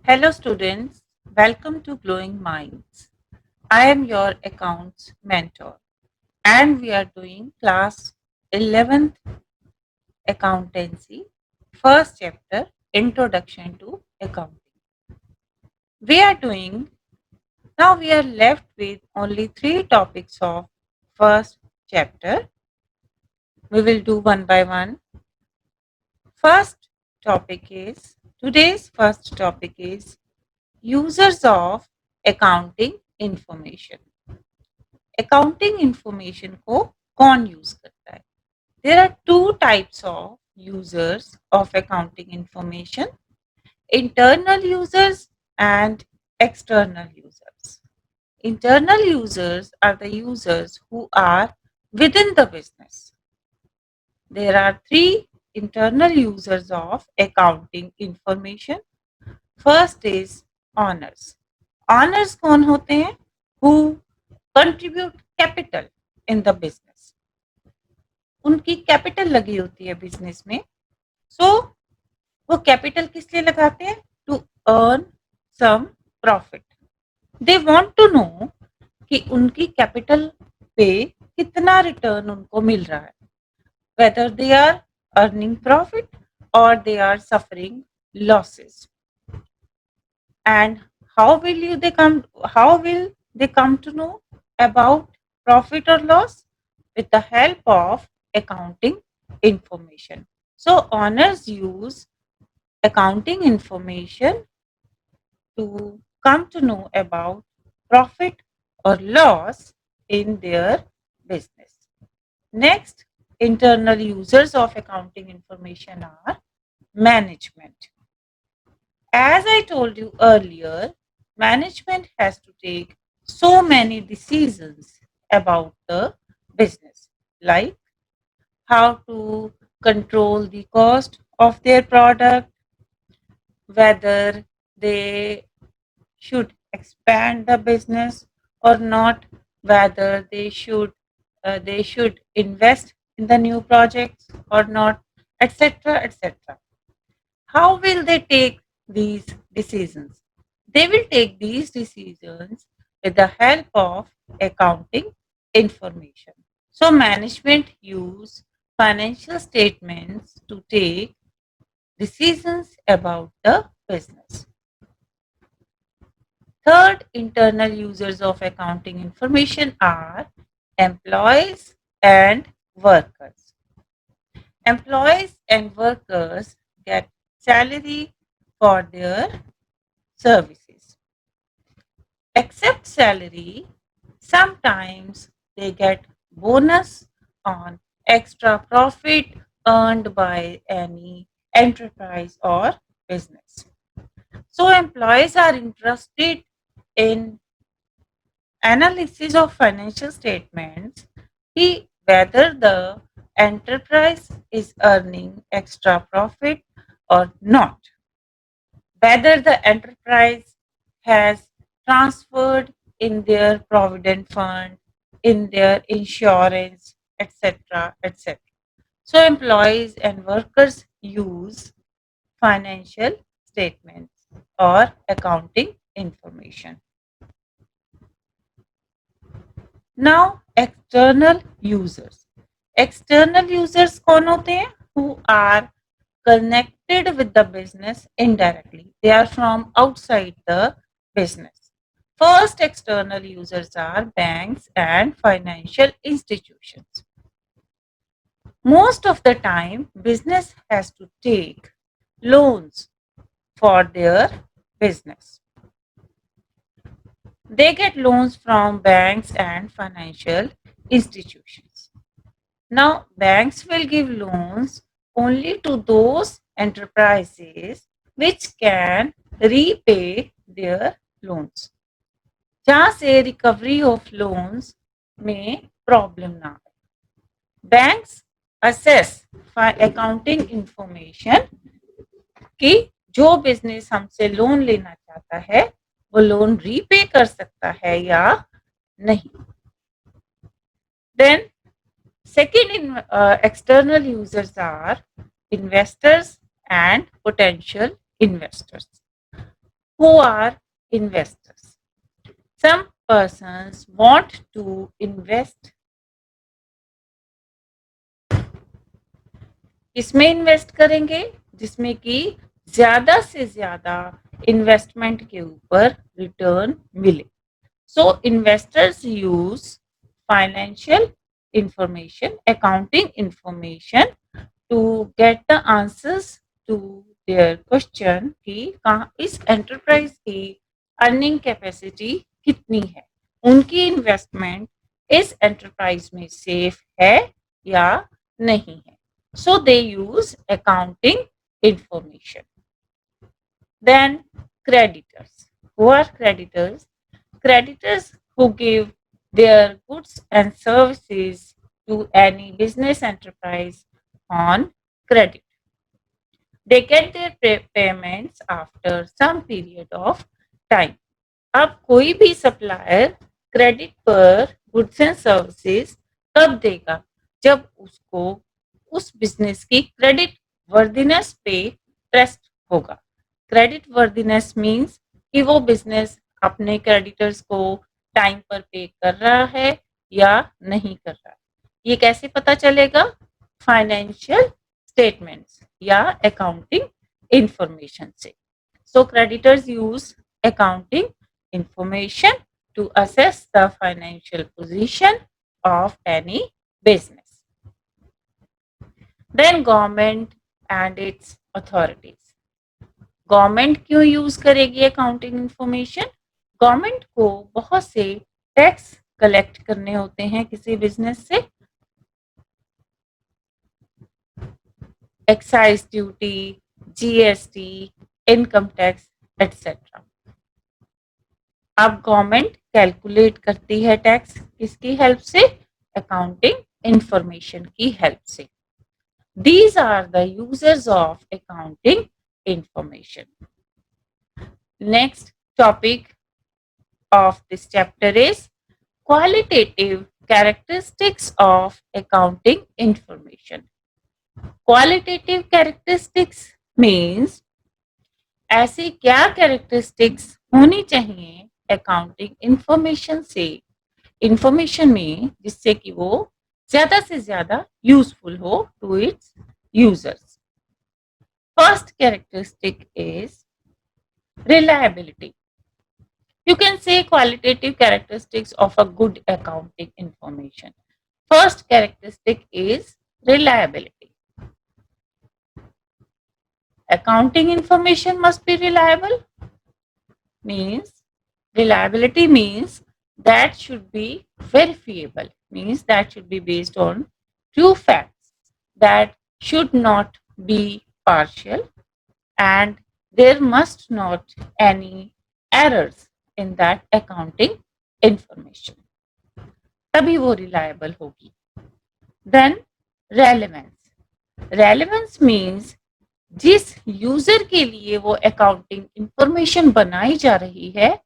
Hello, students. Welcome to Glowing Minds. I am your accounts mentor, and we are doing class 11th accountancy, first chapter Introduction to Accounting. We are doing now, we are left with only three topics of first chapter. We will do one by one. First topic is today's first topic is users of accounting information. Accounting information को कौन use करता है? There are two types of users of accounting information, internal users and external users. Internal users are the users who are within the business. There are three internal users of accounting information. First is owners. Owners कौन होते हैं? Who contribute capital in the business. उनकी capital लगी होती है business में. सो वो capital किस लिए लगाते हैं? To earn some profit. They want to know कि उनकी कैपिटल पे कितना रिटर्न उनको मिल रहा है, whether they are earning profit or they are suffering losses. And how will they come to know about profit or loss? With the help of accounting information. So owners use accounting information to come to know about profit or loss in their business. Next, internal users of accounting information are management. As I told you earlier, management has to take so many decisions about the business, like how to control the cost of their product, whether they should expand the business or not, whether they should invest in the new projects or not, etc., etc. How will they take these decisions? They will take these decisions with the help of accounting information. So management use financial statements to take decisions about the business. Third, internal users of accounting information are employees and workers. Employees and workers get salary for their services. Except salary, sometimes they get bonus on extra profit earned by any enterprise or business. So employees are interested in analysis of financial statements, whether the enterprise is earning extra profit or not, whether the enterprise has transferred in their provident fund, in their insurance, etc., etc. So employees and workers use financial statements or accounting information. Now, external users. External users कौन होते हैं? Who are connected with the business indirectly. They are from outside the business. First external users are banks and financial institutions. Most of the time, business has to take loans for their business. They get loans from banks and financial institutions. Now, banks will give loans only to those enterprises which can repay their loans. जहाँ से recovery of loans में problem ना आए. Banks assess accounting information कि जो business हमसे loan लेना चाहता है वो लोन रीपे कर सकता है या नहीं. Then second external users are investors and potential investors. Who are investors? Some persons want to invest. किसमें इन्वेस्ट करेंगे? जिसमें कि ज्यादा से ज्यादा इन्वेस्टमेंट के ऊपर रिटर्न मिले. So investors use financial information, accounting information to get the answers to their question कि कहाँ इस एंटरप्राइज की अर्निंग कैपेसिटी कितनी है, उनकी इन्वेस्टमेंट इस एंटरप्राइज में सेफ है या नहीं है. So they use accounting information. Then creditors. Who are creditors? Creditors who give their goods and services to any business enterprise on credit. They get their payments after some period of time. अब कोई भी supplier credit पर goods and services कब देगा? जब उसको उस business की क्रेडिट वर्दीनेस पे ट्रस्ट होगा. क्रेडिट वर्दीनेस मीन्स कि वो बिजनेस अपने क्रेडिटर्स को टाइम पर पे कर रहा है या नहीं कर रहा है. ये कैसे पता चलेगा? फाइनेंशियल स्टेटमेंट्स या अकाउंटिंग इंफॉर्मेशन से. So creditors use accounting information to assess the financial position of any business. Then government and its authorities. Government क्यों यूज करेगी अकाउंटिंग इंफॉर्मेशन? गवर्नमेंट को बहुत से टैक्स कलेक्ट करने होते हैं किसी बिजनेस से. Excise duty, GST, income tax etcetera. अब गवर्नमेंट कैलकुलेट करती है टैक्स किसकी हेल्प से? अकाउंटिंग इंफॉर्मेशन की हेल्प से. These are the users of accounting information. Next topic of this chapter is qualitative characteristics of accounting information. Qualitative characteristics means ऐसी क्या characteristics होनी चाहिए अकाउंटिंग इंफॉर्मेशन में जिससे कि वो ज्यादा से ज्यादा यूजफुल हो to its users. First characteristic is reliability. You can say qualitative characteristics of a good accounting information. First characteristic is reliability. Accounting information must be reliable. Reliability means that should be verifiable, means that should be based on true facts, that should not be partial, and there must not any errors in that accounting information. तभी वो reliable होगी. Then relevance means जिस user के लिए वो accounting information बनाई जा रही है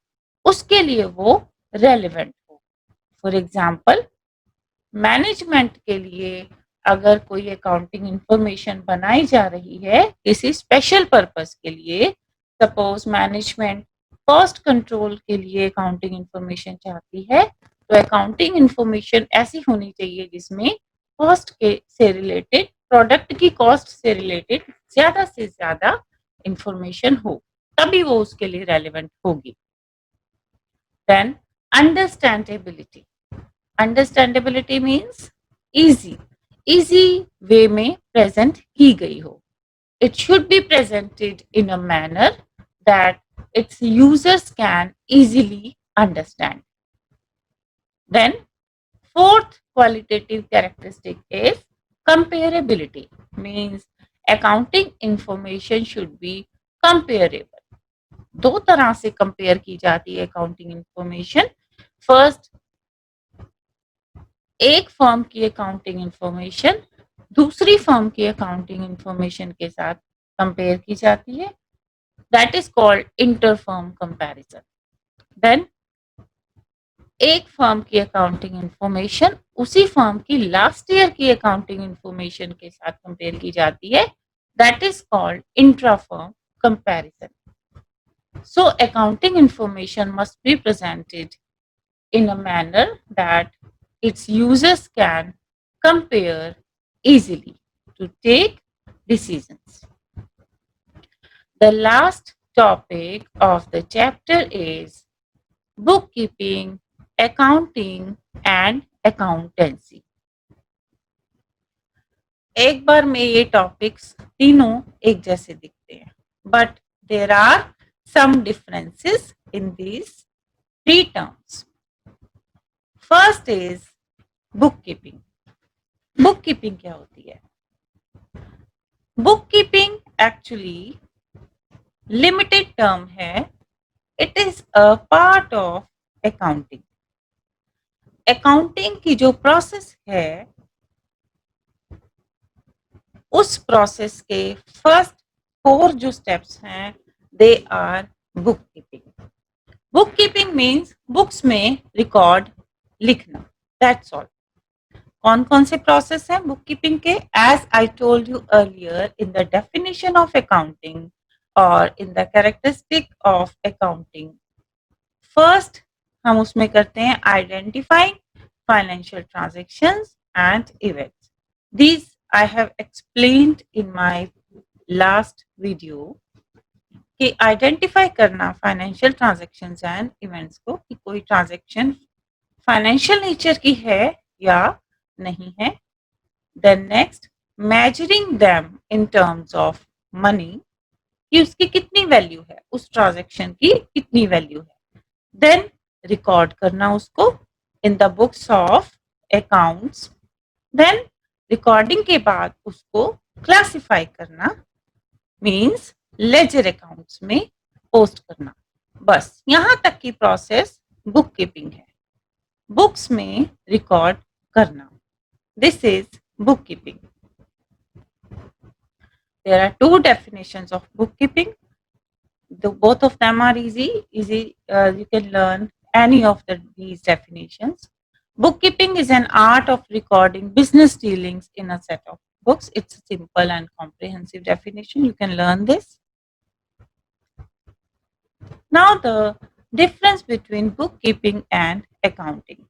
उसके लिए वो रेलेवेंट हो. फॉर एग्जाम्पल, मैनेजमेंट के लिए अगर कोई अकाउंटिंग इंफॉर्मेशन बनाई जा रही है किसी स्पेशल पर्पस के लिए, सपोज मैनेजमेंट कॉस्ट कंट्रोल के लिए अकाउंटिंग इंफॉर्मेशन चाहती है, तो अकाउंटिंग इंफॉर्मेशन ऐसी होनी चाहिए जिसमें कॉस्ट के से रिलेटेड, प्रोडक्ट की कॉस्ट से रिलेटेड ज्यादा से ज्यादा इंफॉर्मेशन हो, तभी वो उसके लिए रेलेवेंट होगी. देन अंडरस्टैंडेबिलिटी मीन्स इजी वे में प्रेजेंट की गई हो. It should be presented in a manner that its users can easily understand. Then fourth qualitative characteristic is comparability, means accounting information should be comparable. दो तरह से compare की जाती है अकाउंटिंग इंफॉर्मेशन. फर्स्ट, एक फर्म की अकाउंटिंग इंफॉर्मेशन दूसरी firm की अकाउंटिंग इंफॉर्मेशन के साथ कंपेयर की जाती है. That is called inter-firm comparison. Then एक फर्म की अकाउंटिंग इंफॉर्मेशन उसी फर्म की लास्ट ईयर की अकाउंटिंग इंफॉर्मेशन के साथ कंपेयर की जाती है. That is called intra-firm comparison. So accounting information must be presented in a manner that its users can compare easily to take decisions. The last topic of the chapter is bookkeeping, accounting and accountancy. एक बार में ये topics तीनों एक जैसे दिखते हैं, but there are some differences in these three terms. First is bookkeeping. Bookkeeping क्या होती है? Bookkeeping actually limited term है. It is a part of accounting. Accounting की जो process है, उस process के first 4 जो steps हैं, they are bookkeeping. Bookkeeping means books में record लिखना. That's all. कौन कौन से प्रोसेस हैं बुककीपिंग के? As I told you earlier in the definition of accounting और in the characteristic of accounting, first हम उसमें करते हैं identifying financial transactions and events. These I have explained in my last video कि identify करना financial transactions and events को कि कोई ट्रांजैक्शन फाइनेंशियल नेचर की है या नहीं है. Then next measuring them in terms of money कि उसकी कितनी वैल्यू है, उस ट्रांजैक्शन की कितनी वैल्यू है. देन रिकॉर्ड करना उसको in the books of accounts. Then recording के बाद उसको क्लासिफाई करना, मीन्स लेजर अकाउंट्स में पोस्ट करना. बस यहां तक की प्रोसेस बुक कीपिंग है, बुक्स में रिकॉर्ड करना. This is bookkeeping. There are two definitions of bookkeeping. Both of them are easy. You can learn any of these definitions. Bookkeeping is an art of recording business dealings in a set of books. It's a simple and comprehensive definition. You can learn this. Now the difference between bookkeeping and accounting.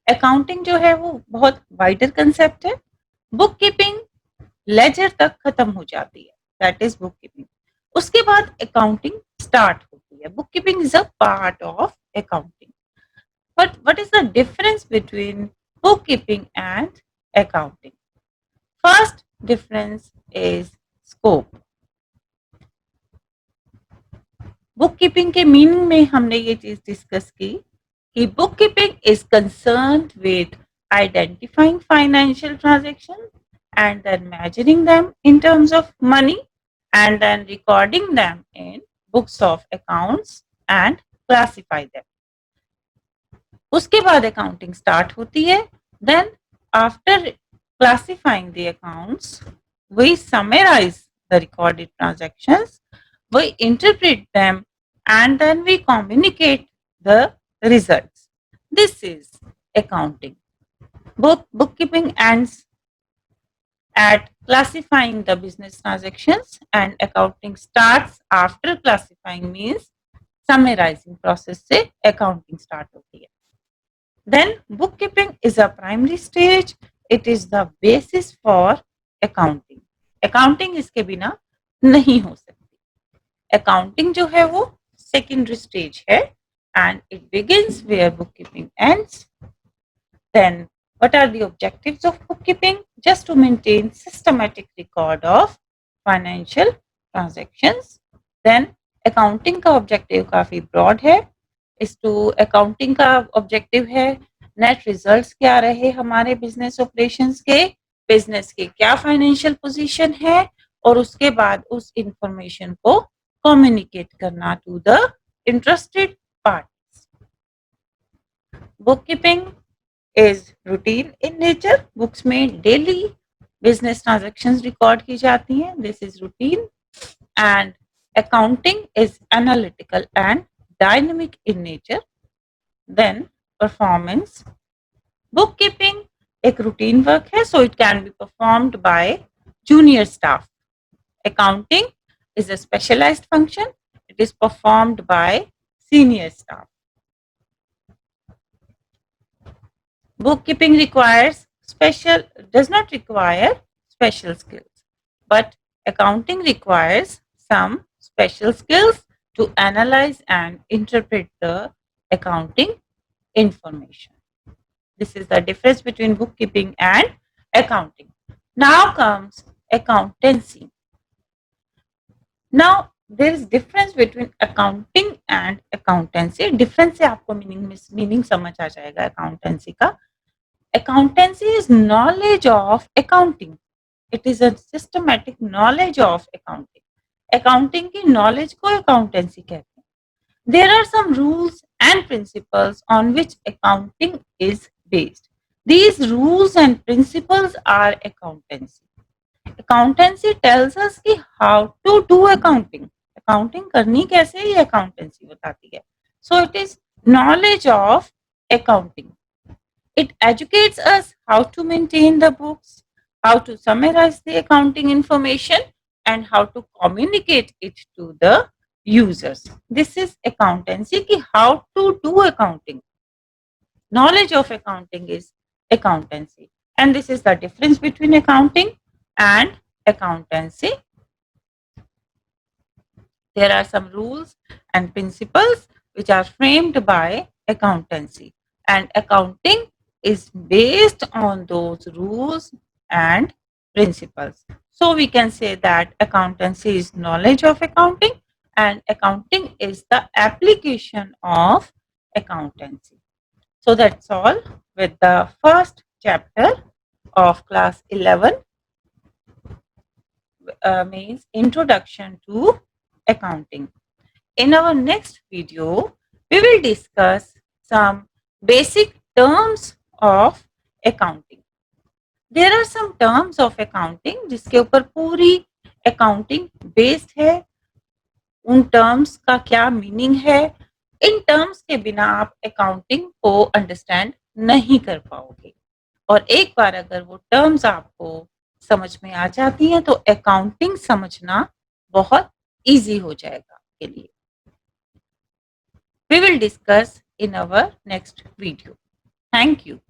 Accounting जो है वो बहुत wider concept है. Book keeping laser तक खत्म हो जाती है, दैट इज बुक कीपिंग. उसके बाद अकाउंटिंग स्टार्ट होती है. Book keeping is a part of accounting. But what is the difference between book keeping and accounting? First difference is scope. Book keeping के मीनिंग में हमने ये चीज डिस्कस की कि bookkeeping is concerned with identifying financial transactions and then measuring them in terms of money and then recording them in books of accounts and classify them. उसके बाद accounting start होती है. Then after classifying the accounts, we summarize the recorded transactions, we interpret them and then we communicate the results. This is accounting. Both bookkeeping ends at classifying the business transactions and accounting starts after classifying, means summarizing process से accounting start होती है. Then bookkeeping is a primary stage. It is the basis for accounting. Accounting इसके बिना नहीं हो सकती. Accounting जो है वो secondary stage है and it begins where bookkeeping ends. Then what are the objectives of bookkeeping? Just to maintain systematic record of financial transactions. Then accounting का objective काफी broad है. इस to accounting का objective है net results क्या रहे हमारे business operations के, business के क्या financial position है और उसके बाद उस information को communicate करना to the interested parties. Bookkeeping is routine in nature. Books में daily business transactions record की जाती हैं. This is routine. And accounting is analytical and dynamic in nature. Then performance. Bookkeeping एक routine work है, so it can be performed by junior staff. Accounting is a specialized function. It is performed by senior staff. Bookkeeping does not require special skills, but accounting requires some special skills to analyze and interpret the accounting information. This is the difference between bookkeeping and accounting. Now comes accountancy. Now there is difference between accounting and accountancy. Difference से आपको meaning समझ आ जाएगा accountancy का. Accountancy is knowledge of accounting. It is a systematic knowledge of accounting. Accounting की knowledge को accountancy कहते हैं. There are some rules and principles on which accounting is based. These rules and principles are accountancy. Accountancy tells us कि how to do accounting. Accounting करनी कैसे ये accountancy बताती है. So it is knowledge of accounting. It educates us how to maintain the books, how to summarize the accounting information, and how to communicate it to the users. This is accountancy ki how to do accounting. Knowledge of accounting is accountancy. And this is the difference between accounting and accountancy. There are some rules and principles which are framed by accountancy. And accounting is based on those rules and principles. So we can say that accountancy is knowledge of accounting and accounting is the application of accountancy. So that's all with the first chapter of class 11 means Introduction to Accounting. In our next video, we will discuss some basic terms of accounting. There are some terms of accounting जिसके ऊपर पूरी accounting based है. उन terms का क्या meaning है, इन terms के बिना आप accounting को understand नहीं कर पाओगे. और एक बार अगर वो terms आपको समझ में आ जाती हैं तो accounting समझना बहुत easy हो जाएगा आपके लिए. We will discuss in our next video. Thank you.